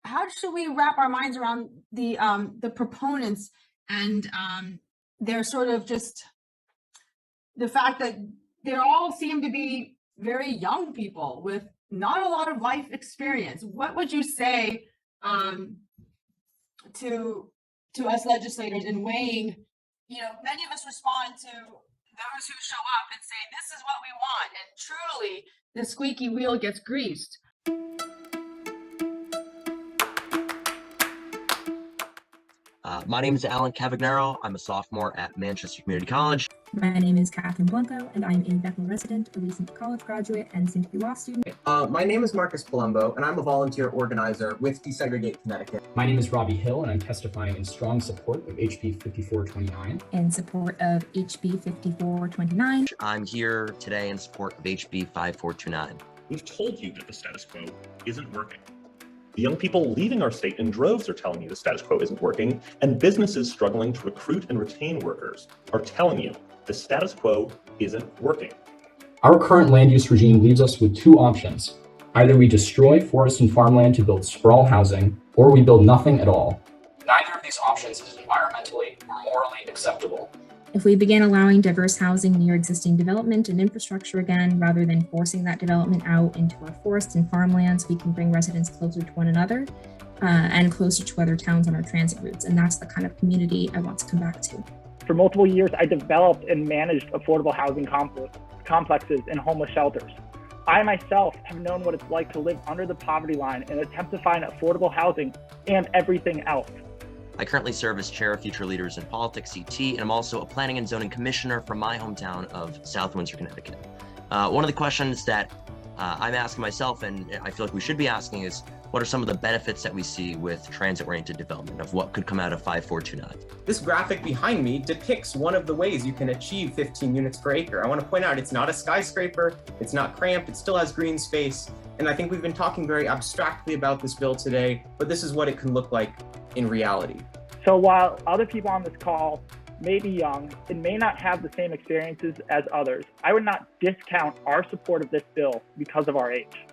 how should we wrap our minds around the proponents and their sort of just the fact that they all seem to be very young people with not a lot of life experience? What would you say to us legislators in weighing? Many of us respond to those who show up and say, "This is what we want," and truly, the squeaky wheel gets greased. My name is Alan Cavagnaro. I'm a sophomore at Manchester Community College. My name is Catherine Blanco, and I'm a Bethel resident, a recent college graduate, and soon-to-be law student. My name is Marcus Palumbo, and I'm a volunteer organizer with Desegregate Connecticut. My name is Robbie Hill, and I'm testifying in strong support of HB5429. In support of HB5429. I'm here today in support of HB5429. We've told you that the status quo isn't working. The young people leaving our state in droves are telling you the status quo isn't working, and businesses struggling to recruit and retain workers are telling you the status quo isn't working. Our current land use regime leaves us with two options. Either we destroy forest and farmland to build sprawl housing, or we build nothing at all. Neither of these options is environmentally or morally acceptable. If we begin allowing diverse housing near existing development and infrastructure again, rather than forcing that development out into our forests and farmlands, we can bring residents closer to one another and closer to other towns on our transit routes. And that's the kind of community I want to come back to. For multiple years, I developed and managed affordable housing complexes and homeless shelters. I myself have known what it's like to live under the poverty line and attempt to find affordable housing and everything else. I currently serve as chair of Future Leaders in Politics, CT, and I'm also a planning and zoning commissioner from my hometown of South Windsor, Connecticut. One of the questions that I'm asking myself, and I feel like we should be asking, is what are some of the benefits that we see with transit-oriented development of what could come out of 5429? This graphic behind me depicts one of the ways you can achieve 15 units per acre. I want to point out it's not a skyscraper, it's not cramped, it still has green space, and I think we've been talking very abstractly about this bill today, but this is what it can look like in reality. So while other people on this call may be young and may not have the same experiences as others, I would not discount our support of this bill because of our age.